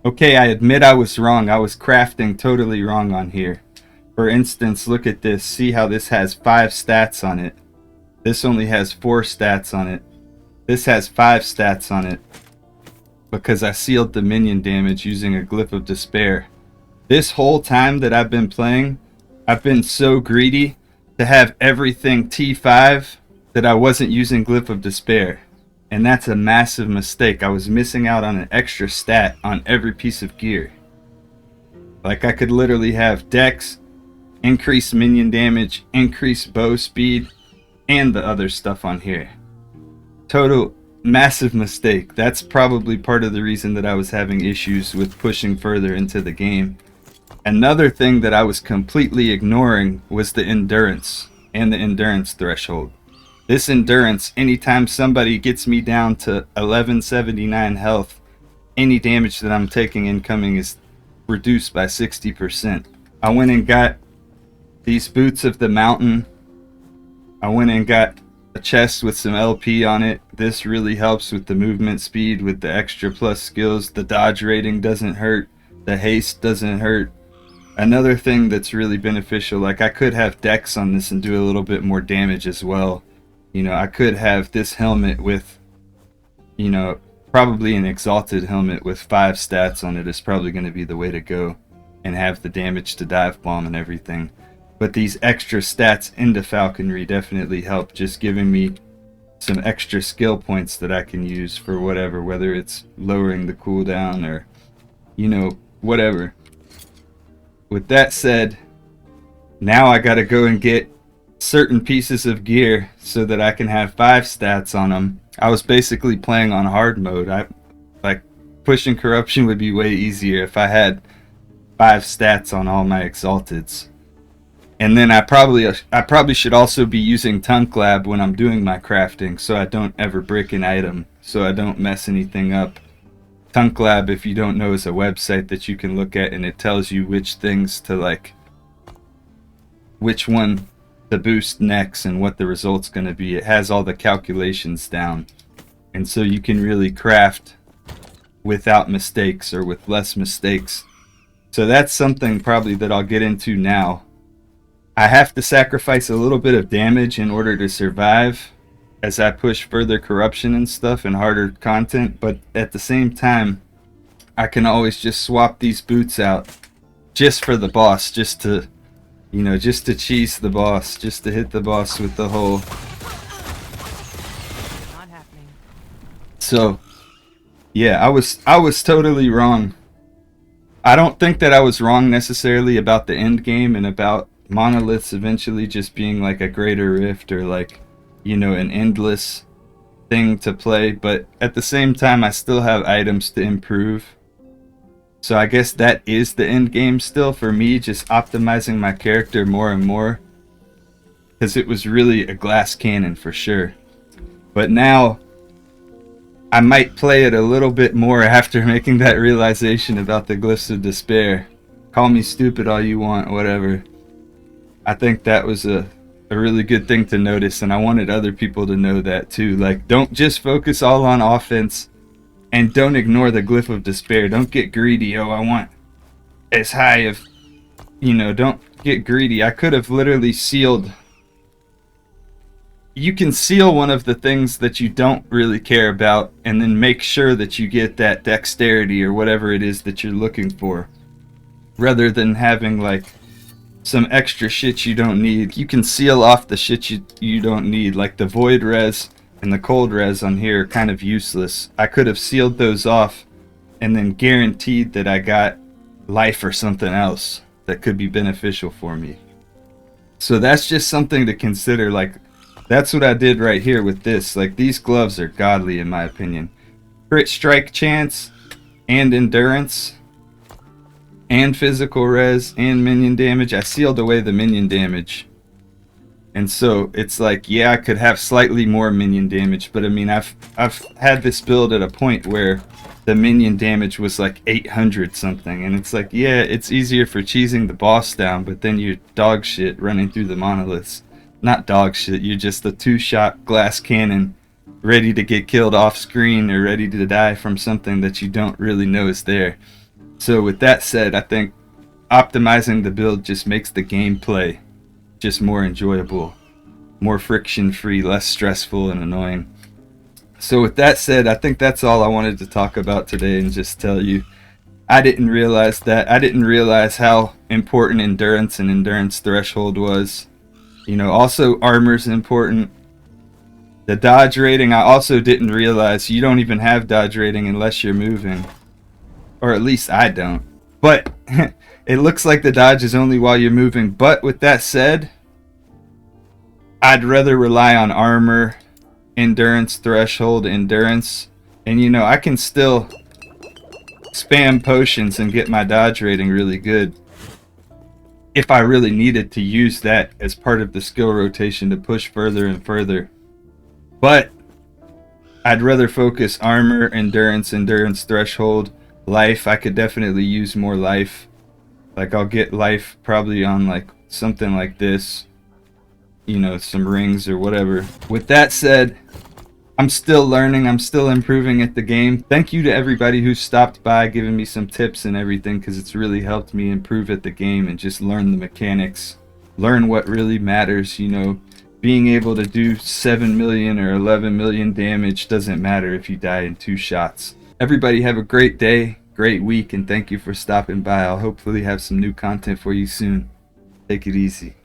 Okay, I admit I was wrong. I was crafting totally wrong on here. For instance, look at this. See how this has 5 stats on it. This only has 4 stats on it. This has 5 stats on it. Because I sealed the minion damage using a Glyph of Despair. This whole time that I've been playing, I've been so greedy to have everything T5 that I wasn't using Glyph of Despair. And that's a massive mistake. I was missing out on an extra stat on every piece of gear. Like I could literally have Dex, increase minion damage, increase bow speed, and the other stuff on here. Total massive mistake. That's probably part of the reason that I was having issues with pushing further into the game. Another thing that I was completely ignoring was the endurance and the endurance threshold. This endurance, anytime somebody gets me down to 1179 health, any damage that I'm taking incoming is reduced by 60%. I went and got these boots of the mountain. I went and got a chest with some LP on it. This really helps with the movement speed with the extra plus skills. The dodge rating doesn't hurt. The haste doesn't hurt. Another thing that's really beneficial, like I could have Dex on this and do a little bit more damage as well. You know, I could have this helmet with, you know, probably an exalted helmet with 5 stats on it is probably going to be the way to go, and have the damage to dive bomb and everything. But these extra stats into falconry definitely help, just giving me some extra skill points that I can use for whatever, whether it's lowering the cooldown or, you know, whatever. With that said, now I gotta go and get certain pieces of gear so that I can have 5 stats on them. I was basically playing on hard mode. Like pushing corruption would be way easier if I had 5 stats on all my exalteds. And then I probably should also be using Tunk Lab when I'm doing my crafting, so I don't ever break an item, so I don't mess anything up. Tunk Lab, if you don't know, is a website that you can look at, and it tells you which things to like, which one to boost next and what the result's going to be. It has all the calculations down, and so you can really craft without mistakes or with less mistakes. So that's something probably that I'll get into now. I have to sacrifice a little bit of damage in order to survive as I push further corruption and stuff and harder content, but at the same time I can always just swap these boots out just for the boss, just to, you know, just to cheese the boss, just to hit the boss with the whole. Not happening. So yeah, I was totally wrong. I don't think that I was wrong necessarily about the end game and about monoliths eventually just being like a greater rift or like, you know, an endless thing to play, but at the same time I still have items to improve. So I guess that is the end game still for me, just optimizing my character more and more, because it was really a glass cannon for sure. But now I might play it a little bit more after making that realization about the Glyphs of Despair. Call me stupid all you want, whatever. I think that was a really good thing to notice, and I wanted other people to know that too. Like, don't just focus all on offense, and don't ignore the Glyph of Despair. Don't get greedy. Oh, I want as high of, you know, don't get greedy. I could have literally sealed. You can seal one of the things that you don't really care about, and then make sure that you get that dexterity or whatever it is that you're looking for, rather than having like some extra shit you don't need. You can seal off the shit you don't need, like the void res and the cold res on here are kind of useless. I could have sealed those off and then guaranteed that I got life or something else that could be beneficial for me. So that's just something to consider. Like, that's what I did right here with this. Like, these gloves are godly in my opinion. Crit strike chance and endurance and physical res and minion damage. I sealed away the minion damage, and so it's like, yeah, I could have slightly more minion damage, but I mean, I've had this build at a point where the minion damage was like 800 something, and it's like, yeah, it's easier for cheesing the boss down, but then you're dog shit running through the monoliths. Not dog shit, you're just a 2-shot glass cannon ready to get killed off screen or ready to die from something that you don't really know is there. So with that said, I think optimizing the build just makes the gameplay just more enjoyable, more friction free, less stressful and annoying. So with that said, I think that's all I wanted to talk about today, and just tell you I didn't realize that. I didn't realize how important endurance and endurance threshold was. Also armor's important. The dodge rating, I also didn't realize you don't even have dodge rating unless you're moving. Or at least I don't. But it looks like the dodge is only while you're moving. But with that said, I'd rather rely on armor, endurance threshold, endurance. And I can still spam potions and get my dodge rating really good if I really needed to use that as part of the skill rotation to push further and further. But I'd rather focus armor, endurance, endurance threshold, life. I could definitely use more life. Like I'll get life probably on like something like this, some rings or whatever. With that said, I'm still learning, I'm still improving at the game. Thank you to everybody who stopped by, giving me some tips and everything, because it's really helped me improve at the game and just learn the mechanics, learn what really matters. Being able to do 7 million or 11 million damage doesn't matter if you die in 2 shots. Everybody have a great day, great week, and thank you for stopping by. I'll hopefully have some new content for you soon. Take it easy.